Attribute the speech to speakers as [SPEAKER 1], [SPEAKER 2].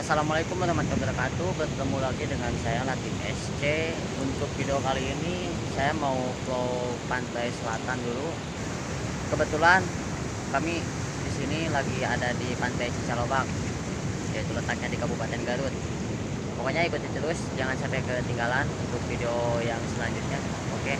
[SPEAKER 1] Assalamualaikum warahmatullahi wabarakatuh. Bertemu lagi dengan saya Latif SC. Untuk video kali ini saya mau ke pantai selatan dulu. Kebetulan kami di sini lagi ada di Pantai Cicalobak, yaitu letaknya di Kabupaten Garut. Pokoknya ikuti terus, jangan sampai ketinggalan untuk video yang selanjutnya. Oke.